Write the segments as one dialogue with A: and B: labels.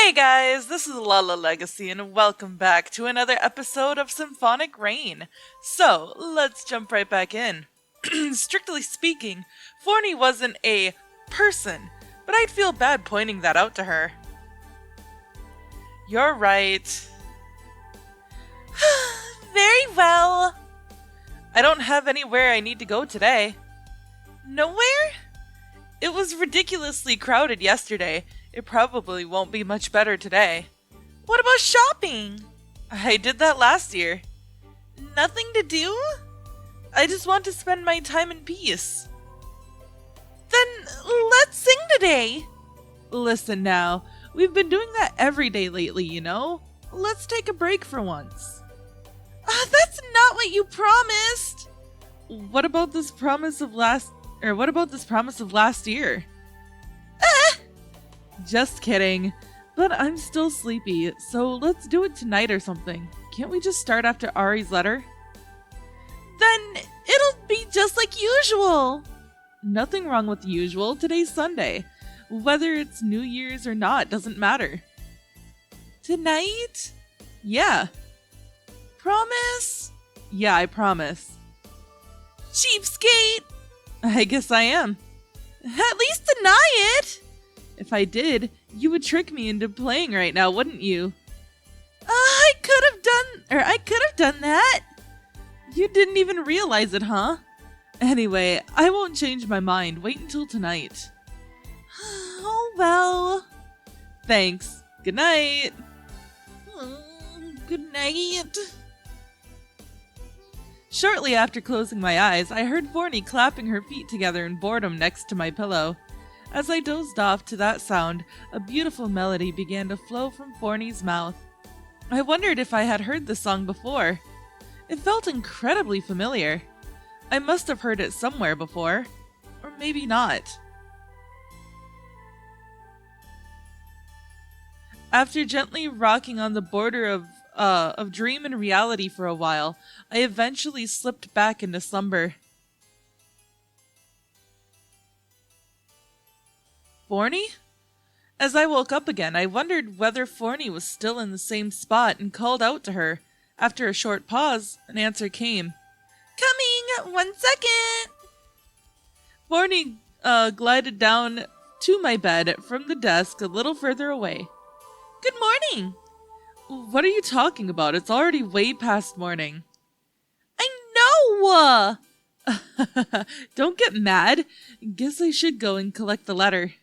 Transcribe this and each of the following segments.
A: Hey guys, this is Lala Legacy and welcome back to another episode of Symphonic Rain. So, let's jump right back in. Strictly speaking, Forney wasn't a person, but I'd feel bad pointing that out to her. You're right. Very well. I don't have anywhere I need to go today. Nowhere? It was ridiculously crowded yesterday. It probably won't be much better today. What about shopping? I did that last year. Nothing to do? I just want to spend my time in peace. Then let's sing today. Listen now, we've been doing that every day lately, you know? Let's take a break for once. That's not what you promised. What about this promise of last year? Just kidding. But I'm still sleepy, so let's do it tonight or something. Can't we just start after Ari's letter? Then it'll be just like usual. Nothing wrong with usual. Today's Sunday. Whether it's New Year's or not doesn't matter. Tonight? Yeah. Promise? Yeah, I promise. Cheapskate! I guess I am. At least deny it! If I did, you would trick me into playing right now, wouldn't you? I could have done that. You didn't even realize it, huh? Anyway, I won't change my mind. Wait until tonight. Oh, well. Thanks. Good night. Good night. Shortly after closing my eyes, I heard Forney clapping her feet together in boredom next to my pillow. As I dozed off to that sound, a beautiful melody began to flow from Forney's mouth. I wondered if I had heard the song before. It felt incredibly familiar. I must have heard it somewhere before. Or maybe not. After gently rocking on the border of dream and reality for a while, I eventually slipped back into slumber. Forney? As I woke up again, I wondered whether Forney was still in the same spot and called out to her. After a short pause, an answer came. Coming! 1 second! Forney glided down to my bed from the desk a little further away. Good morning! What are you talking about? It's already way past morning. I know! Don't get mad. Guess I should go and collect the letter.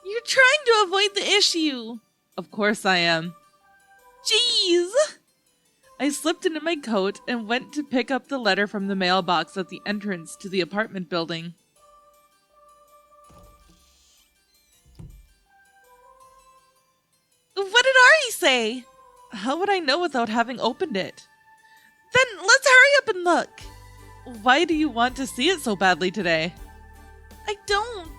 A: You're trying to avoid the issue. Of course I am. Jeez! I slipped into my coat and went to pick up the letter from the mailbox at the entrance to the apartment building. What did Ari say? How would I know without having opened it? Then let's hurry up and look. Why do you want to see it so badly today? I don't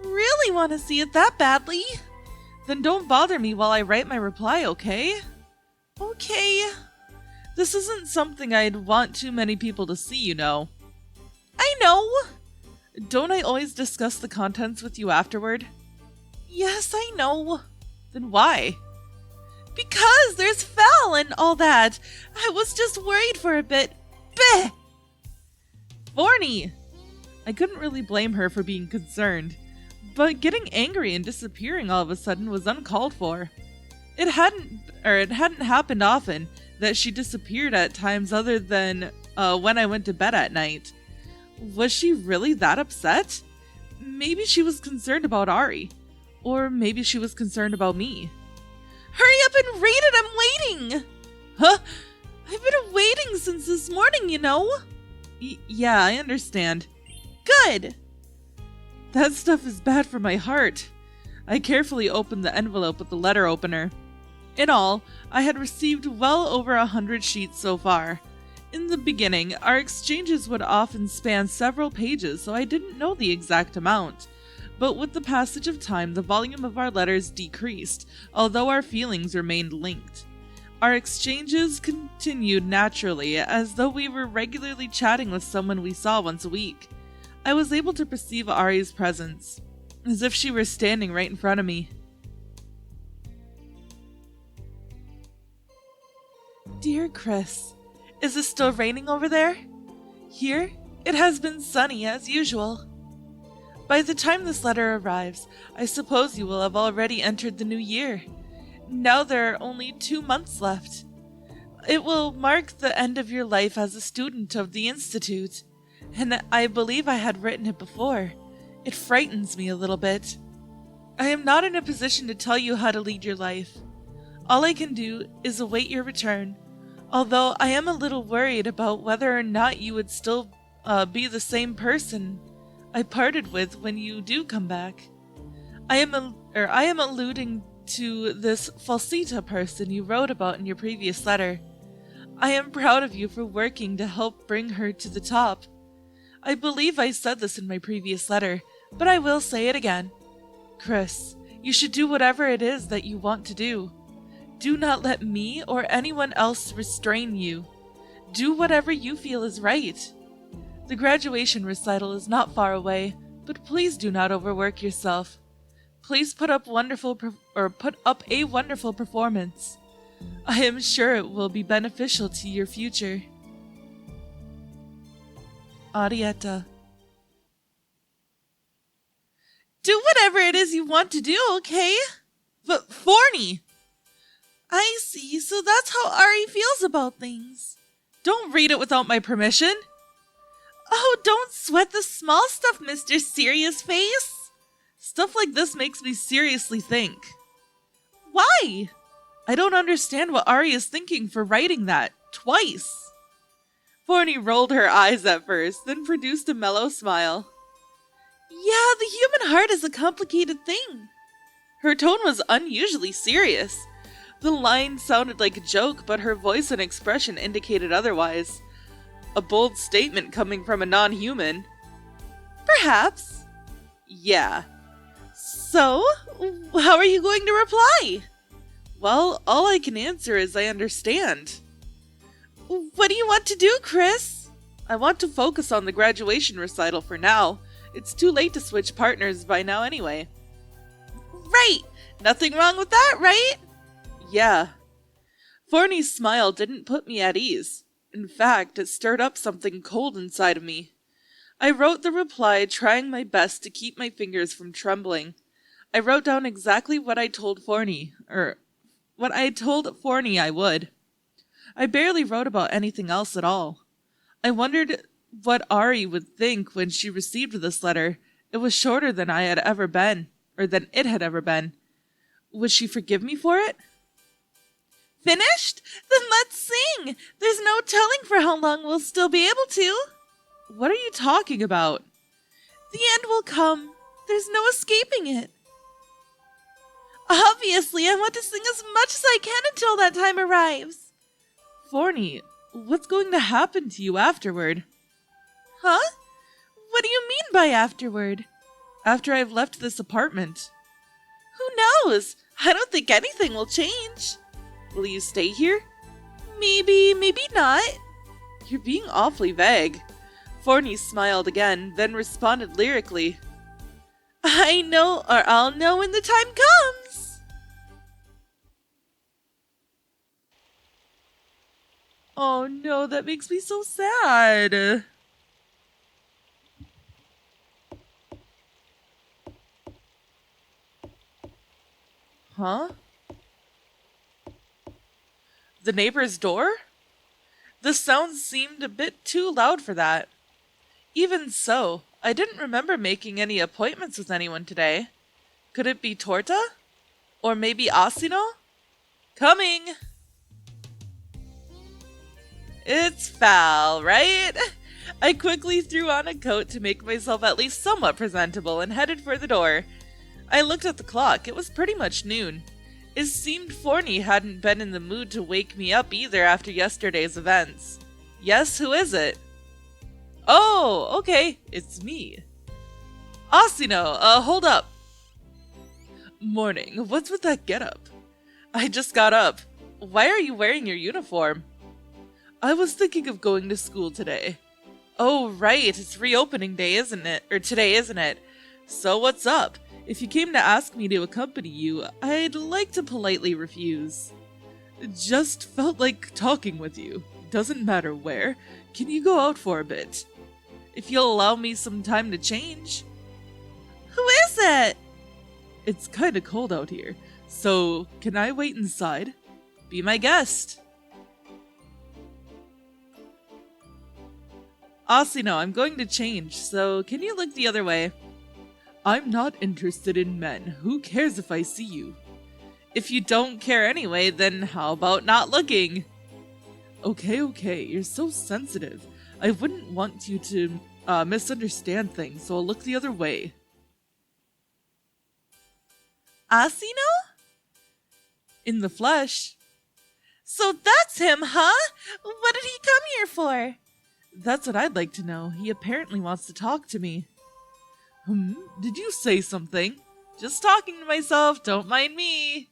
A: really want to see it that badly. Then don't bother me while I write my reply, okay? Okay. This isn't something I'd want too many people to see, you know. I know. Don't I always discuss the contents with you afterward? Yes, I know. Then why? Because there's Fal and all that. I was just worried for a bit. Bleh! Forney! I couldn't really blame her for being concerned, but getting angry and disappearing all of a sudden was uncalled for. It hadn't happened often that she disappeared at times other than when I went to bed at night. Was she really that upset? Maybe she was concerned about Ari. Or maybe she was concerned about me. Hurry up and read it, I'm waiting! Huh? I've been waiting since this morning, you know? Yeah, I understand. Good! That stuff is bad for my heart. I carefully opened the envelope with the letter opener. In all, I had received well over 100 sheets so far. In the beginning, our exchanges would often span several pages, so I didn't know the exact amount. But with the passage of time, the volume of our letters decreased, although our feelings remained linked. Our exchanges continued naturally, as though we were regularly chatting with someone we saw once a week. I was able to perceive Ari's presence, as if she were standing right in front of me. Dear Chris, is it still raining over there? Here, it has been sunny as usual. By the time this letter arrives, I suppose you will have already entered the new year. Now there are only 2 months left. It will mark the end of your life as a student of the Institute, and I believe I had written it before. It frightens me a little bit. I am not in a position to tell you how to lead your life. All I can do is await your return, although I am a little worried about whether or not you would still be the same person I parted with when you do come back. I am alluding to this Falsita person you wrote about in your previous letter. I am proud of you for working to help bring her to the top. I believe I said this in my previous letter, but I will say it again. Chris, you should do whatever it is that you want to do. Do not let me or anyone else restrain you. Do whatever you feel is right. The graduation recital is not far away, but please do not overwork yourself. Please put up a wonderful performance. I am sure it will be beneficial to your future. Arietta. Do whatever it is you want to do, okay? But Forney! I see, so that's how Ari feels about things. Don't read it without my permission. Oh, don't sweat the small stuff, Mr. Serious Face. Stuff like this makes me seriously think. Why? I don't understand what Ari is thinking for writing that twice. Forney rolled her eyes at first, then produced a mellow smile. Yeah, the human heart is a complicated thing. Her tone was unusually serious. The line sounded like a joke, but her voice and expression indicated otherwise. A bold statement coming from a non-human. Perhaps. Yeah. So, how are you going to reply? Well, all I can answer is I understand. What do you want to do, Chris? I want to focus on the graduation recital for now. It's too late to switch partners by now anyway. Right! Nothing wrong with that, right? Yeah. Forney's smile didn't put me at ease. In fact, it stirred up something cold inside of me. I wrote the reply, trying my best to keep my fingers from trembling. I wrote down exactly what I told Forney, what I told Forney I would. I barely wrote about anything else at all. I wondered what Ari would think when she received this letter. It was shorter than I had ever been, or than it had ever been. Would she forgive me for it? Finished? Then let's sing! There's no telling for how long we'll still be able to. What are you talking about? The end will come. There's no escaping it. Obviously, I want to sing as much as I can until that time arrives. Forney, what's going to happen to you afterward? Huh? What do you mean by afterward? After I've left this apartment. Who knows? I don't think anything will change. Will you stay here? Maybe, maybe not. You're being awfully vague. Forney smiled again, then responded lyrically. I know, or I'll know when the time comes. Oh no, that makes me so sad. Huh? The neighbor's door? The sound seemed a bit too loud for that. Even so, I didn't remember making any appointments with anyone today. Could it be Torta? Or maybe Asino? Coming! It's Fal, right? I quickly threw on a coat to make myself at least somewhat presentable and headed for the door. I looked at the clock. It was pretty much noon. It seemed Forney hadn't been in the mood to wake me up either after yesterday's events. Yes, who is it? Oh, okay, it's me. Asino, hold up. Morning, what's with that getup? I just got up. Why are you wearing your uniform? I was thinking of going to school today. Oh, right, it's reopening day, isn't it? Or today, isn't it? So what's up? If you came to ask me to accompany you, I'd like to politely refuse. Just felt like talking with you. Doesn't matter where. Can you go out for a bit? If you'll allow me some time to change. Who is it? It's kinda cold out here, so can I wait inside? Be my guest. Asino, I'm going to change, so can you look the other way? I'm not interested in men. Who cares if I see you? If you don't care anyway, then how about not looking? Okay, you're so sensitive. I wouldn't want you to misunderstand things, so I'll look the other way. Asino? In the flesh. So that's him, huh? What did he come here for? That's what I'd like to know. He apparently wants to talk to me. Did you say something? Just talking to myself, don't mind me.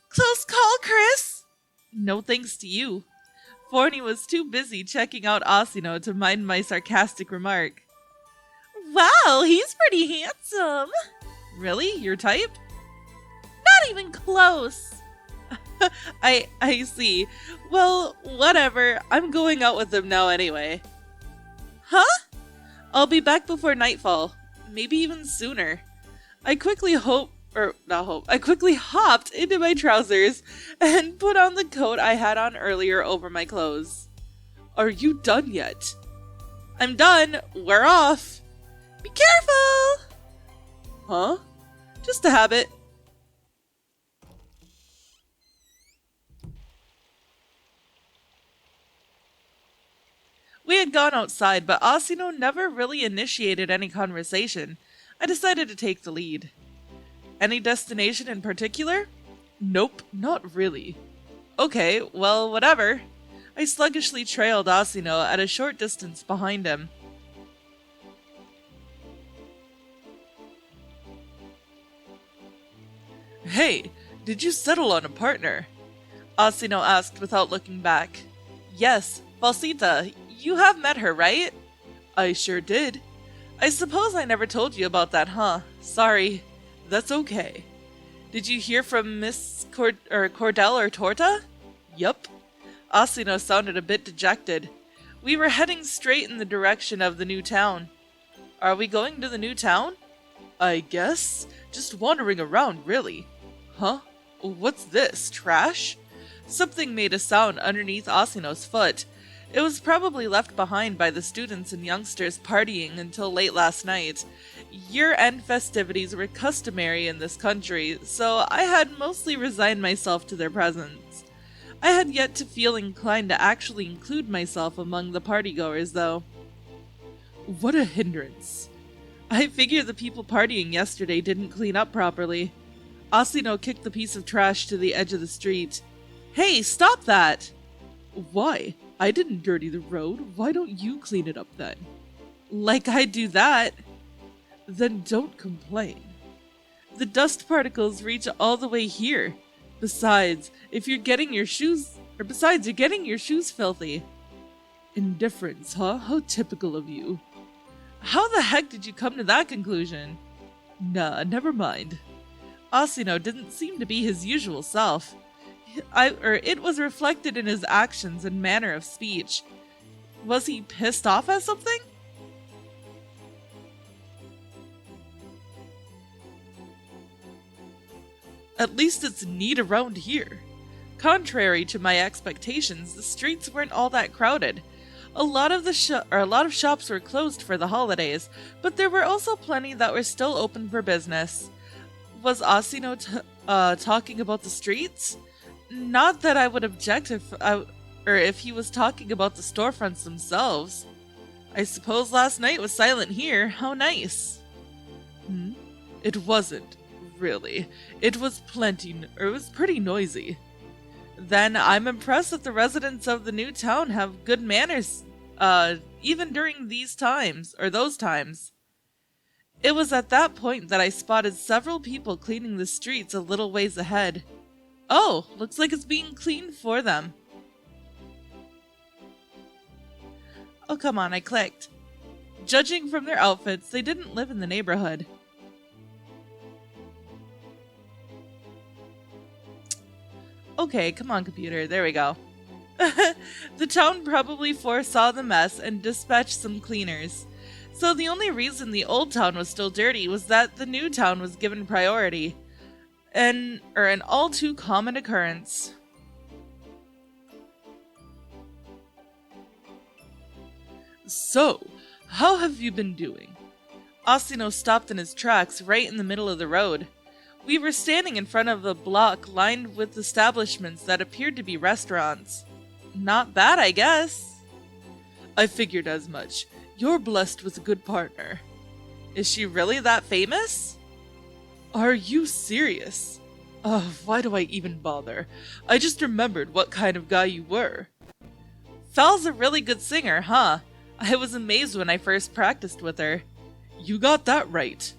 A: Close call, Chris. No thanks to you. Forney was too busy checking out Asino to mind my sarcastic remark. Wow, he's pretty handsome. Really? Your type? Not even close. I see. Well, whatever. I'm going out with him now anyway. Huh? I'll be back before nightfall. Maybe even sooner. I quickly hopped into my trousers and put on the coat I had on earlier over my clothes. Are you done yet? I'm done. We're off. Be careful! Huh? Just a habit. We had gone outside, but Asino never really initiated any conversation. I decided to take the lead. Any destination in particular? Nope, not really. Okay, well, whatever. I sluggishly trailed Asino at a short distance behind him. Hey, did you settle on a partner? Asino asked without looking back. Yes, Falsita, you have met her, right? I sure did. I suppose I never told you about that, huh? Sorry. That's okay. Did you hear from Miss Cordell or Torta? Yup. Asino sounded a bit dejected. We were heading straight in the direction of the new town. Are we going to the new town? I guess. Just wandering around, really. Huh? What's this? Trash? Something made a sound underneath Asino's foot. It was probably left behind by the students and youngsters partying until late last night. Year-end festivities were customary in this country, so I had mostly resigned myself to their presence. I had yet to feel inclined to actually include myself among the partygoers, though. What a hindrance. I figure the people partying yesterday didn't clean up properly. Asino kicked the piece of trash to the edge of the street. Hey, stop that! Why? I didn't dirty the road. Why don't you clean it up then? Like I'd do that. Then don't complain. The dust particles reach all the way here. Besides, you're getting your shoes filthy. Indifference, huh? How typical of you. How the heck did you come to that conclusion? Nah, never mind. Asino didn't seem to be his usual self. It was reflected in his actions and manner of speech. Was he pissed off at something? At least it's neat around here. Contrary to my expectations, the streets weren't all that crowded. A lot of shops were closed for the holidays, but there were also plenty that were still open for business. Was Asino talking about the streets? Not that I would object if he was talking about the storefronts themselves. I suppose last night was silent here. How nice. It wasn't, really. It was pretty noisy. Then I'm impressed that the residents of the new town have good manners, even during those times. It was at that point that I spotted several people cleaning the streets a little ways ahead. Oh, looks like it's being cleaned for them. Oh, come on, I clicked. Judging from their outfits, they didn't live in the neighborhood. Okay, come on, computer. There we go. The town probably foresaw the mess and dispatched some cleaners. So the only reason the old town was still dirty was that the new town was given priority. An all too common occurrence. So, how have you been doing? Asino stopped in his tracks right in the middle of the road. We were standing in front of a block lined with establishments that appeared to be restaurants. Not bad, I guess. I figured as much. You're blessed with a good partner. Is she really that famous? Are you serious? Why do I even bother? I just remembered what kind of guy you were. Fal's a really good singer, huh? I was amazed when I first practiced with her. You got that right.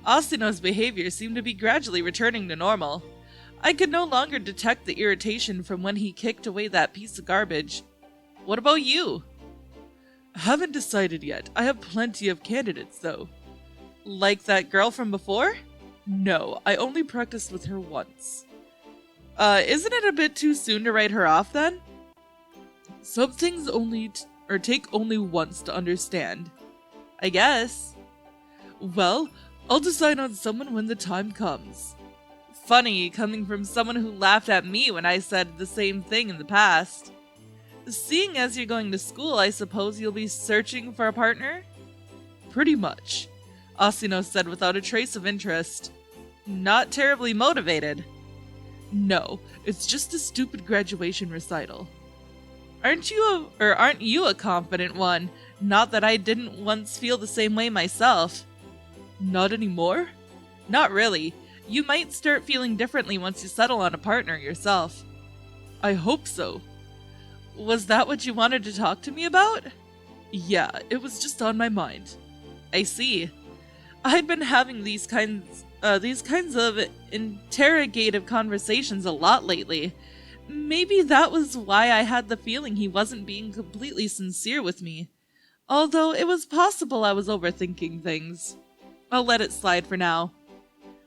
A: Asino's behavior seemed to be gradually returning to normal. I could no longer detect the irritation from when he kicked away that piece of garbage. What about you? Haven't decided yet. I have plenty of candidates, though. Like that girl from before? No, I only practiced with her once. Isn't it a bit too soon to write her off, then? Some things take only once to understand. I guess. Well, I'll decide on someone when the time comes. Funny, coming from someone who laughed at me when I said the same thing in the past. Seeing as you're going to school, I suppose you'll be searching for a partner? Pretty much, Asino said without a trace of interest. Not terribly motivated. No, it's just a stupid graduation recital. Aren't you a confident one? Not that I didn't once feel the same way myself. Not anymore? Not really. You might start feeling differently once you settle on a partner yourself. I hope so. Was that what you wanted to talk to me about? Yeah, it was just on my mind. I see. I'd been having these kinds of interrogative conversations a lot lately. Maybe that was why I had the feeling he wasn't being completely sincere with me. Although it was possible I was overthinking things. I'll let it slide for now.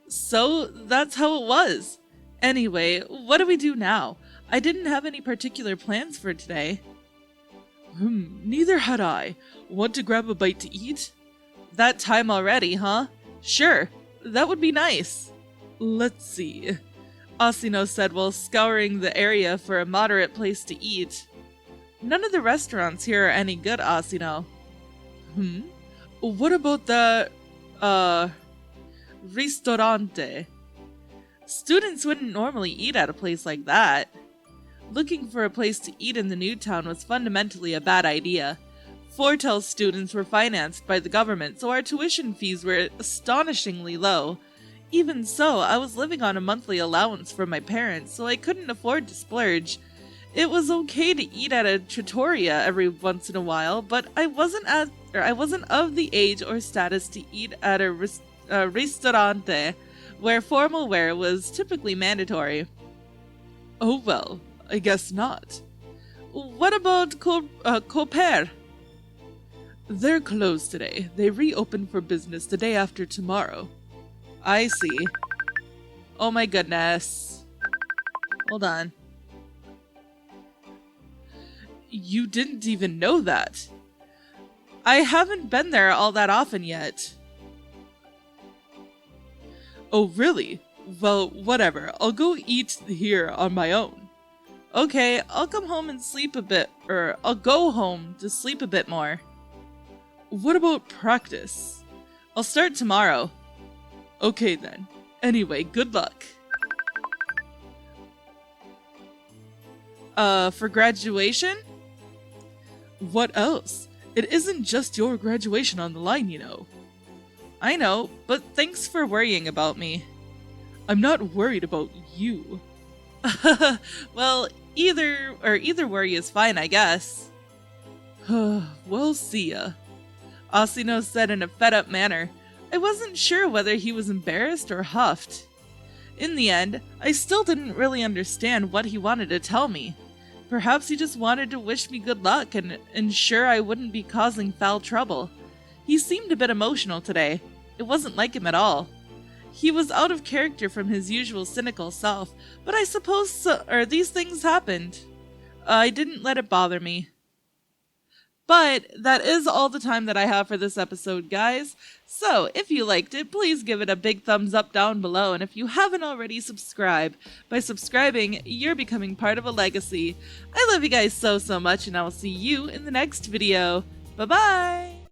A: So, that's how it was. Anyway, what do we do now? I didn't have any particular plans for today. Neither had I. Want to grab a bite to eat? That time already, huh? Sure, that would be nice. Let's see, Asino said while scouring the area for a moderate place to eat. None of the restaurants here are any good, Asino. What about the, ristorante? Students wouldn't normally eat at a place like that. Looking for a place to eat in the new town was fundamentally a bad idea. Fortel's students were financed by the government, so our tuition fees were astonishingly low. Even so, I was living on a monthly allowance from my parents, so I couldn't afford to splurge. It was okay to eat at a trattoria every once in a while, but I wasn't of the age or status to eat at a ristorante, where formal wear was typically mandatory. Oh well, I guess not. What about Coper? They're closed today. They reopen for business the day after tomorrow. I see. Oh my goodness. Hold on. You didn't even know that. I haven't been there all that often yet. Oh really? Well, whatever. I'll go eat here on my own. Okay, I'll come home and sleep a bit, or I'll go home to sleep a bit more. What about practice? I'll start tomorrow. Okay then. Anyway, good luck. For graduation? What else? It isn't just your graduation on the line, you know. I know, but thanks for worrying about me. I'm not worried about you. Well, either worry is fine, I guess. Well, see ya. Asino said in a fed-up manner. I wasn't sure whether he was embarrassed or huffed. In the end, I still didn't really understand what he wanted to tell me. Perhaps he just wanted to wish me good luck and ensure I wouldn't be causing foul trouble. He seemed a bit emotional today. It wasn't like him at all. He was out of character from his usual cynical self, but I suppose these things happened. I didn't let it bother me. But that is all the time that I have for this episode, guys. So, if you liked it, please give it a big thumbs up down below, and if you haven't already, subscribe. By subscribing, you're becoming part of a legacy. I love you guys so much, and I will see you in the next video. Bye-bye!